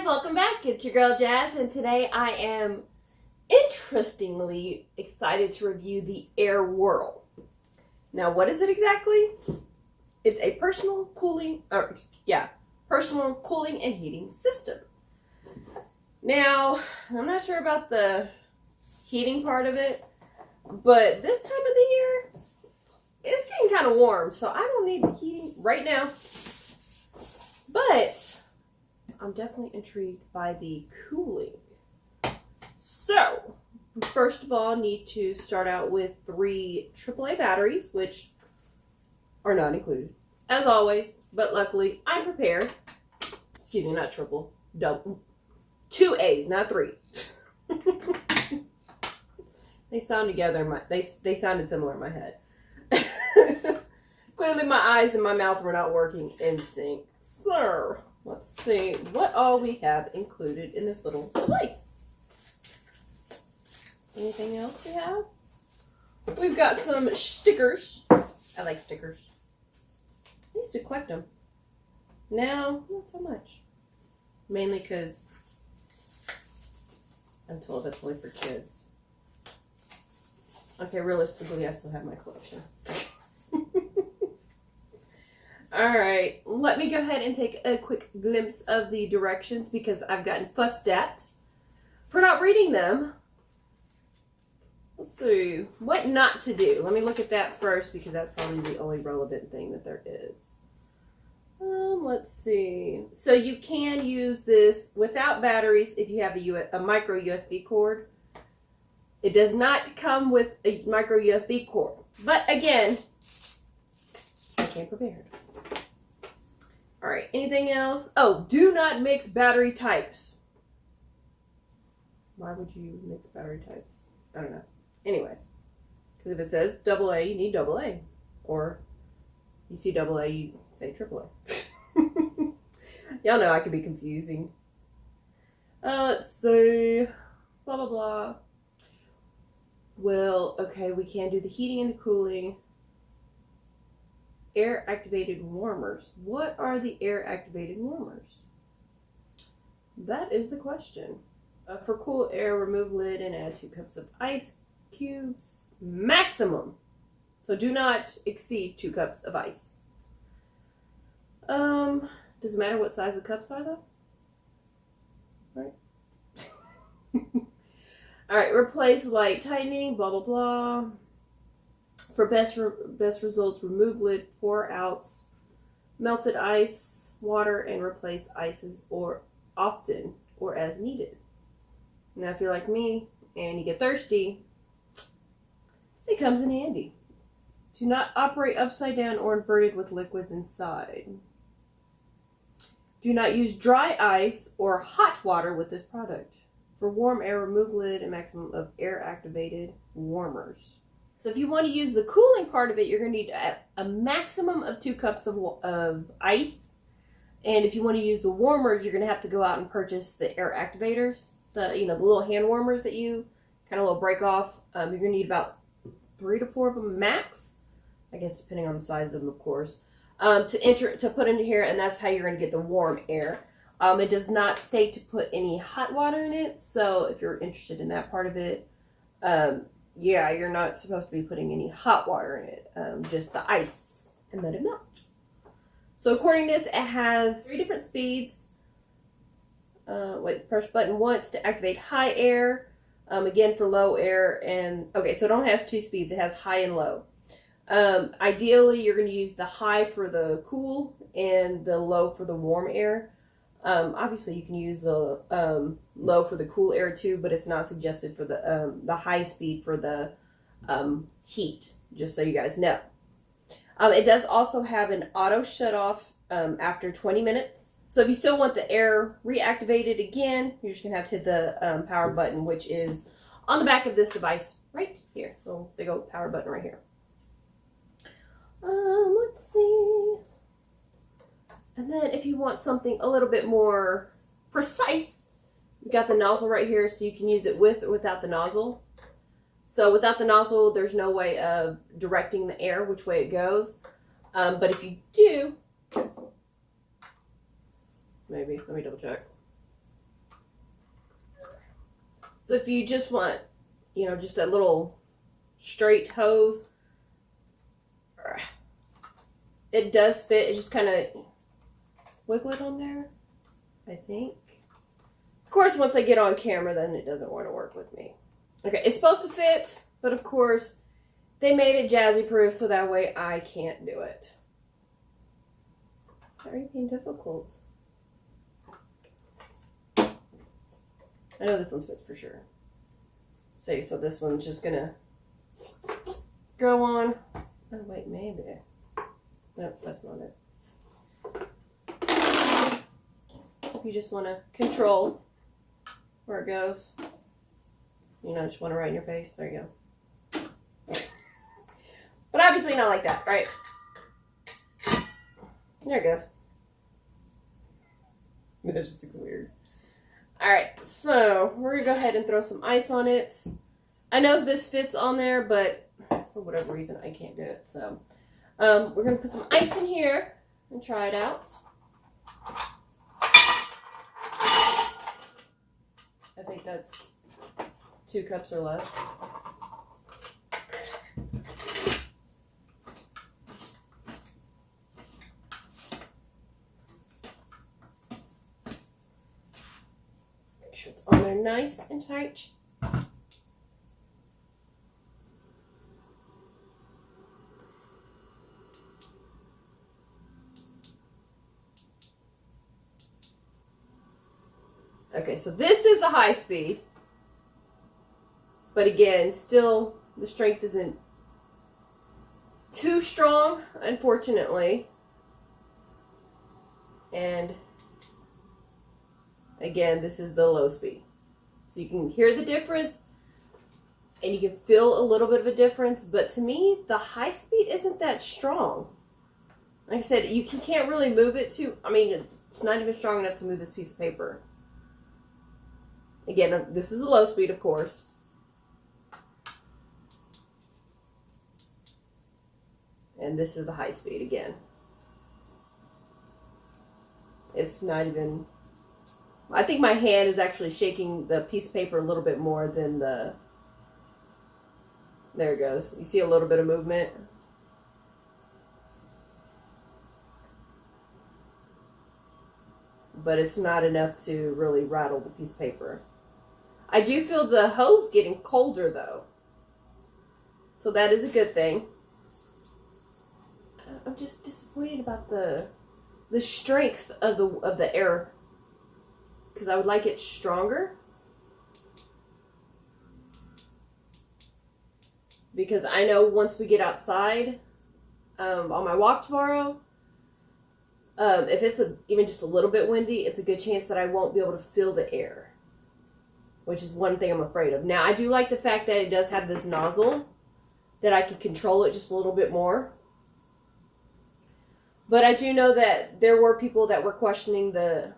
guys, welcome back. It's your girl Jazz, and today I am interestingly excited to review the Airwirl. Now, what is it exactly? It's a personal cooling and heating system. Now, I'm not sure about the heating part of it, but this time of the year, it's getting kind of warm, so I don't need the heating right now. But I'm definitely intrigued by the cooling. So, first of all, I need to start out with 3 AAA batteries, which are not included, as always, but luckily I'm prepared. Excuse me, not triple, double. 2 A's, not 3. They sound together. They sounded similar in my head. Clearly, my eyes and my mouth were not working in sync. So, let's see what all we have included in this little device. Anything else we have? We've got some stickers. I like stickers. I used to collect them. Now, not so much. Mainly because I'm told that's only for kids. Okay, realistically, I still have my collection. Alright, let me go ahead and take a quick glimpse of the directions because I've gotten fussed at for not reading them. Let's see, what not to do. Let me look at that first because that's probably the only relevant thing that there is. Let's see. So you can use this without batteries if you have a micro USB cord. It does not come with a micro USB cord. But again, I came prepared. Alright, anything else? Oh, do not mix battery types. Why would you mix battery types? I don't know. Anyways, because if it says AA, you need AA. Or you see AA, you say AAA. Y'all know I can be confusing. Let's see. Blah, blah, blah. Well, okay, we can do the heating and the cooling. Air-activated warmers. What are the air-activated warmers? That is the question. For cool air, remove lid and add 2 cups of ice cubes. Maximum. So do not exceed 2 cups of ice. Does it matter what size the cups are, though? Right? Alright, replace light tightening, blah, blah, blah. For best results, remove lid, pour out melted ice, water, and replace ices often or as needed. Now, if you're like me and you get thirsty, it comes in handy. Do not operate upside down or inverted with liquids inside. Do not use dry ice or hot water with this product. For warm air, remove lid and maximum of air-activated warmers. So if you want to use the cooling part of it, you're going to need a maximum of 2 cups of ice. And if you want to use the warmers, you're going to have to go out and purchase the air activators. The little hand warmers that you kind of little break off. You're going to need about 3 to 4 of them max. I guess depending on the size of them, of course. To put into here, and that's how you're going to get the warm air. It does not state to put any hot water in it. So if you're interested in that part of it, yeah, you're not supposed to be putting any hot water in it, just the ice, and let it melt. So according to this, it has 3 different speeds. Press button once to activate high air, again for low air, and okay, so it only has 2 speeds. It has high and low. Ideally, you're going to use the high for the cool and the low for the warm air. Obviously, you can use the low for the cool air too, but it's not suggested for the high speed for the heat, just so you guys know. It does also have an auto shut off after 20 minutes. So if you still want the air reactivated again, you're just going to have to hit the power button, which is on the back of this device right here. Little big old power button right here. Let's see. And then if you want something a little bit more precise, you got the nozzle right here, so you can use it with or without the nozzle. So without the nozzle, there's no way of directing the air which way it goes. But if you do, maybe, let me double check. So if you just want, you know, just a little straight hose, it does fit. It just kind of wiggle it on there, I think. Of course, once I get on camera, then it doesn't want to work with me. Okay, it's supposed to fit, but of course, they made it jazzy proof so that way I can't do it. Are you being difficult? I know this one's fit for sure. See, so this one's just gonna go on. Oh wait, maybe. Nope, that's not it. If you just want to control where it goes, you know, just want to right in your face. There you go. But obviously not like that, right? There it goes. That just looks weird. Alright, so we're going to go ahead and throw some ice on it. I know this fits on there, but for whatever reason I can't do it. So we're going to put some ice in here and try it out. I think that's 2 cups or less. Make sure it's on there nice and tight. Okay, so this is the high speed. But again, still the strength isn't too strong, unfortunately. And again, this is the low speed. So you can hear the difference and you can feel a little bit of a difference, but to me, the high speed isn't that strong. Like I said, you can't really move it too. I mean, it's not even strong enough to move this piece of paper. Again, this is a low speed, of course. And this is the high speed again. It's not even... I think my hand is actually shaking the piece of paper a little bit more than the... There it goes. You see a little bit of movement? But it's not enough to really rattle the piece of paper. I do feel the hose getting colder though. So that is a good thing. I'm just disappointed about the strength of the air, because I would like it stronger. Because I know once we get outside on my walk tomorrow, if it's even just a little bit windy, it's a good chance that I won't be able to feel the air, which is one thing I'm afraid of. Now, I do like the fact that it does have this nozzle that I can control it just a little bit more. But I do know that there were people that were questioning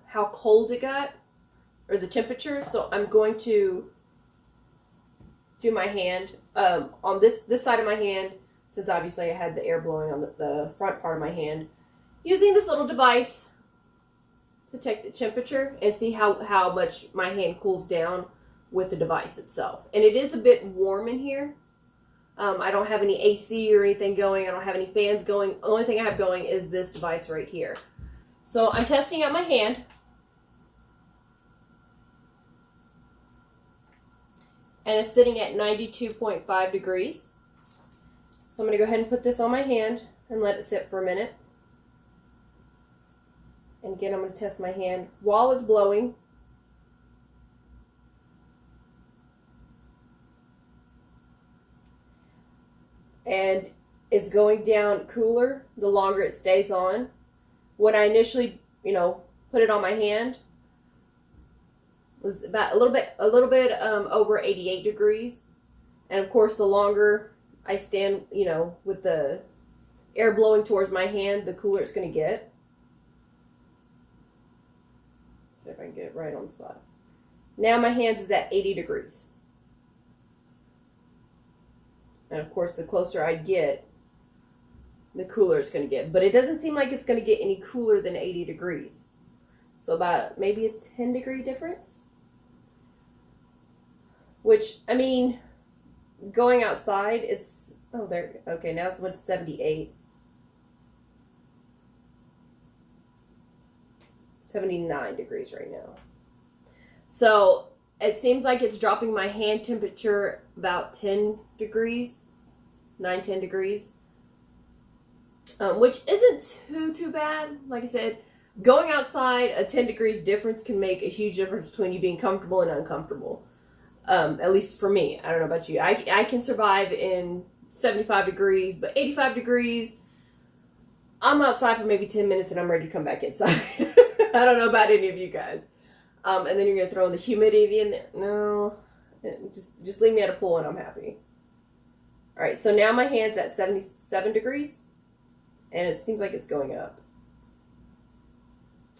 how cold it got, or the temperature. So I'm going to do my hand on this side of my hand, since obviously I had the air blowing on the front part of my hand, using this little device to check the temperature and see how much my hand cools down with the device itself. And it is a bit warm in here. I don't have any AC or anything going. I don't have any fans going. The only thing I have going is this device right here. So I'm testing out my hand. And it's sitting at 92.5 degrees. So I'm going to go ahead and put this on my hand and let it sit for a minute. And again, I'm going to test my hand while it's blowing. And it's going down cooler the longer it stays on. When I initially, put it on my hand, it was about a little bit over 88 degrees. And of course, the longer I stand, with the air blowing towards my hand, the cooler it's going to get. See if I can get it right on the spot. Now my hands is at 80 degrees. And of course, the closer I get, the cooler it's going to get. But it doesn't seem like it's going to get any cooler than 80 degrees. So about maybe a 10 degree difference. which, I mean, going outside, it's, oh, there, okay, now it's went to 78. 79 degrees right now. So it seems like it's dropping my hand temperature about 10 degrees, 9-10 degrees, which isn't too bad. Like I said, going outside, a 10 degrees difference can make a huge difference between you being comfortable and uncomfortable. At least for me. I don't know about you. I can survive in 75 degrees, but 85 degrees, I'm outside for maybe 10 minutes and I'm ready to come back inside. I don't know about any of you guys. And then you're going to throw in the humidity in there. No. Just leave me at a pool and I'm happy. All right, so now my hand's at 77 degrees. And it seems like it's going up.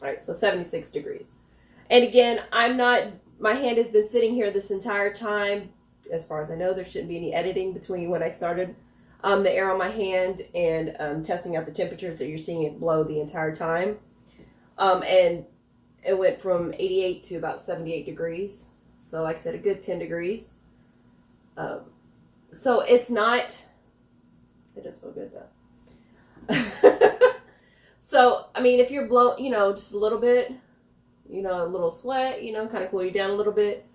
All right, so 76 degrees. And again, my hand has been sitting here this entire time. As far as I know, there shouldn't be any editing between when I started the air on my hand and testing out the temperature, so you're seeing it blow the entire time. And it went from 88 to about 78 degrees. So like I said, a good 10 degrees. So it's not, it does feel good though. So, I mean, if you're blown, just a little bit, a little sweat, kind of cool you down a little bit.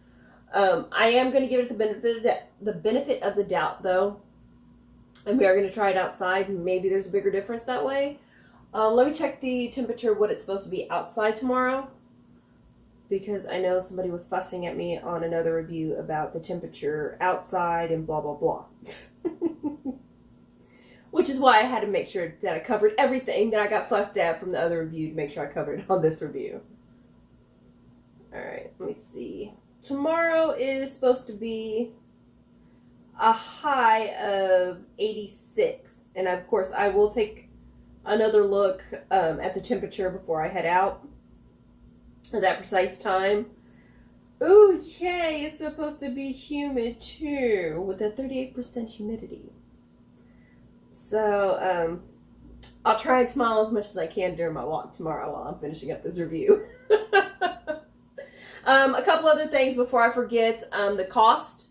I am going to give it the benefit of the doubt though. And we are going to try it outside. Maybe there's a bigger difference that way. Let me check the temperature, what it's supposed to be outside tomorrow. Because I know somebody was fussing at me on another review about the temperature outside and blah, blah, blah. Which is why I had to make sure that I covered everything that I got fussed at from the other review to make sure I covered on this review. Alright, let me see. Tomorrow is supposed to be a high of 86. And of course, I will take another look at the temperature before I head out at that precise time. Ooh, yay, it's supposed to be humid too, with a 38% humidity. So, I'll try and smile as much as I can during my walk tomorrow while I'm finishing up this review. A couple other things before I forget. The cost.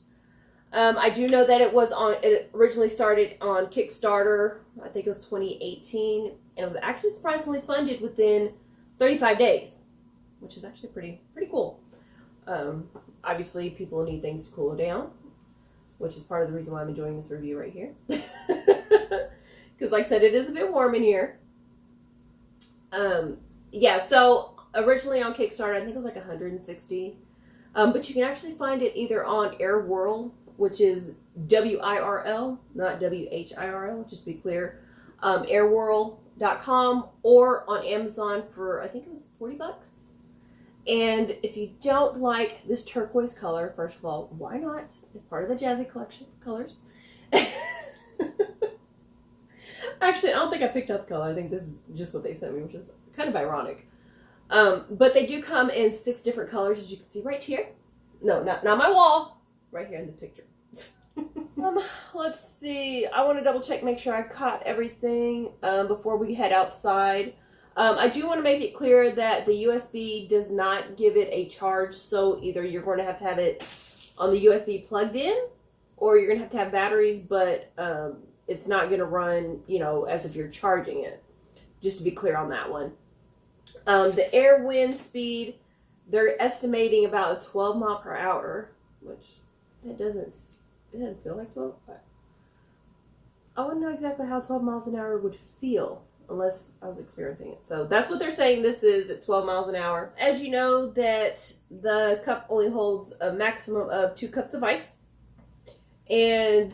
I do know that it originally started on Kickstarter. I think it was 2018. And it was actually surprisingly funded within 35 days. Which is actually pretty cool. Obviously, people need things to cool down. Which is part of the reason why I'm enjoying this review right here. Because like I said, it is a bit warm in here. Yeah, so originally on Kickstarter, I think it was like $160. But you can actually find it either on Airwirl, which is W-I-R-L, not W-H-I-R-L, just to be clear. Airwirl.com, or on Amazon for, I think it was $40. And if you don't like this turquoise color, first of all, why not? It's part of the Jazzy collection colors. Actually, I don't think I picked up the color. I think this is just what they sent me, which is kind of ironic. But they do come in 6 different colors, as you can see right here. No, not my wall. Right here in the picture. Let's see. I want to double check, make sure I caught everything before we head outside. I do want to make it clear that the USB does not give it a charge, so either you're going to have it on the USB plugged in, or you're going to have batteries, but it's not going to run, as if you're charging it. Just to be clear on that one. The air wind speed, they're estimating about a 12 mile per hour, which it doesn't feel like 12. I wouldn't know exactly how 12 miles an hour would feel unless I was experiencing it. So that's what they're saying this is at 12 miles an hour. As you know, that the cup only holds a maximum of 2 cups of ice. And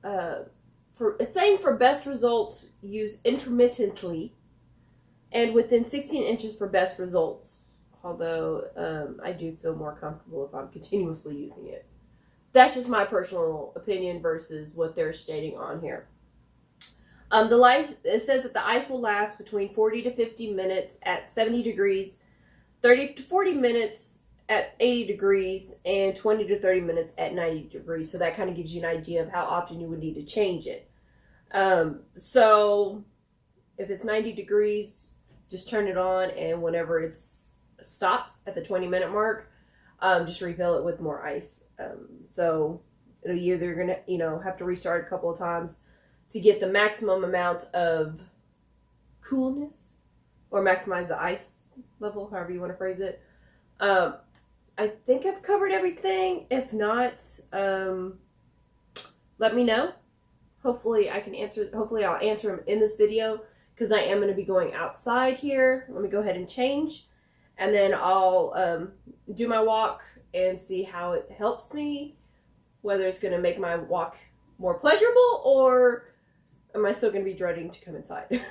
it's saying for best results, use intermittently and within 16 inches for best results. Although I do feel more comfortable if I'm continuously using it. That's just my personal opinion versus what they're stating on here. It says that the ice will last between 40 to 50 minutes at 70 degrees, 30 to 40 minutes at 80 degrees, and 20 to 30 minutes at 90 degrees. So that kind of gives you an idea of how often you would need to change it. So if it's 90 degrees, just turn it on, and whenever it stops at the 20-minute mark, just refill it with more ice. So it'll either gonna, you know, have to restart a couple of times to get the maximum amount of coolness or maximize the ice level, however you want to phrase it. I think I've covered everything. If not, let me know. Hopefully I'll answer them in this video, because I am going to be going outside here. Let me go ahead and change, and then I'll do my walk and see how it helps me, whether it's going to make my walk more pleasurable, or am I still going to be dreading to come inside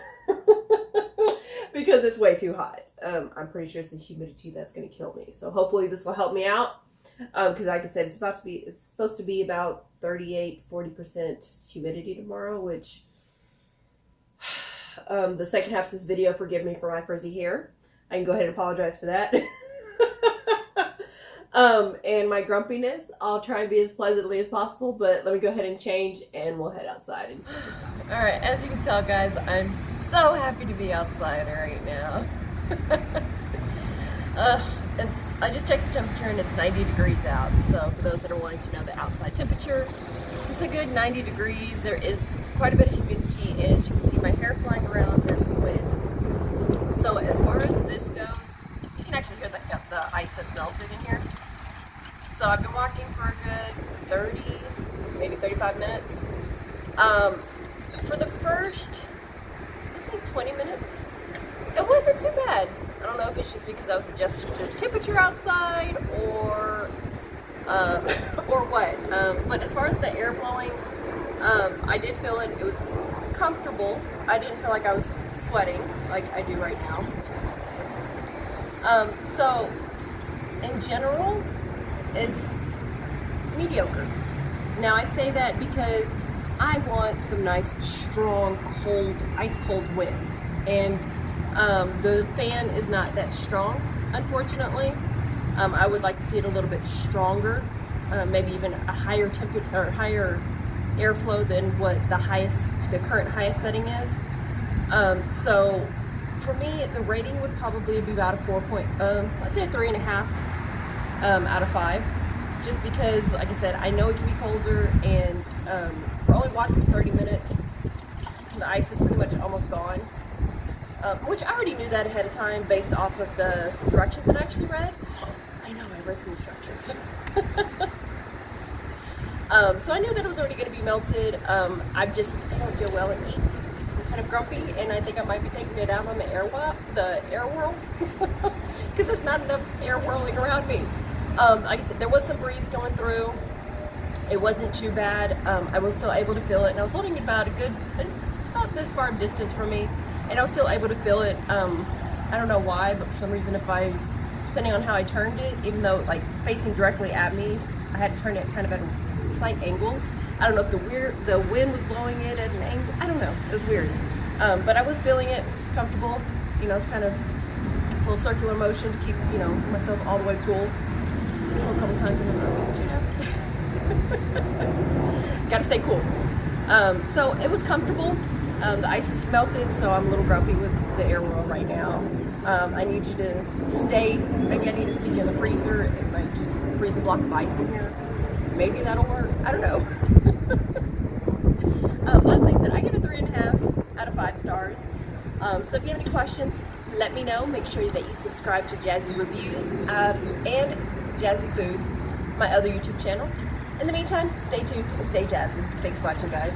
because it's way too hot. I'm pretty sure it's the humidity that's going to kill me. So hopefully this will help me out, because like I said, it's supposed to be about 38-40% humidity tomorrow, which the second half of this video, forgive me for my frizzy hair. I can go ahead and apologize for that. And my grumpiness, I'll try and be as pleasantly as possible, but let me go ahead and change and we'll head outside. Alright, as you can tell, guys, I'm so happy to be outside right now. I just checked the temperature and it's 90 degrees out. So for those that are wanting to know the outside temperature, it's a good 90 degrees. There is quite a bit of humidity, and as you can see, my hair flying around, there's some wind. So as far as this goes, you can actually hear the ice that's melted in here. So I've been walking for a good 30, maybe 35 minutes. For the first, I think 20 minutes, it wasn't too bad. I don't know if it's just because I was adjusting to the temperature outside or what. But as far as the air blowing, I did feel it. It was comfortable. I didn't feel like I was sweating like I do right now. So in general, it's mediocre. Now I say that because I want some nice, strong, cold, ice cold wind, and the fan is not that strong, unfortunately. I would like to see it a little bit stronger, maybe even a higher temperature or higher airflow than what the current highest setting is. So for me, the rating would probably be about a let's say a 3.5 out of 5, just because, like I said, I know it can be colder, and we're only walking 30 minutes. The ice is pretty much almost gone, which I already knew that ahead of time based off of the directions that I actually read. I know, I read some instructions. So I knew that it was already going to be melted. I don't do well in heat. So I'm kind of grumpy, and I think I might be taking it out on the Airwirl, because there's not enough air whirling around me. Like I said, there was some breeze going through. It wasn't too bad. I was still able to feel it, and I was holding it about about this far distance from me, and I was still able to feel it. I don't know why, but for some reason, depending on how I turned it, even though like facing directly at me, I had to turn it kind of at a slight angle. I don't know if the wind was blowing it at an angle. I don't know. It was weird. But I was feeling it comfortable. You know, it's kind of a little circular motion to keep, you know, myself all the way cool. A couple times in the carpets, you know. Gotta stay cool. So it was comfortable. The ice is melted, so I'm a little grumpy with the Airwirl right now. I need you to stay. Maybe I need to stick you in the freezer and like just freeze a block of ice in here. Maybe that'll work. I don't know. Last thing that I give it 3.5 out of 5 stars. So if you have any questions, let me know. Make sure that you subscribe to Jazzy Reviews and Jazzyfoodz, my other YouTube channel. In the meantime, stay tuned and stay jazzy. Thanks for watching, guys.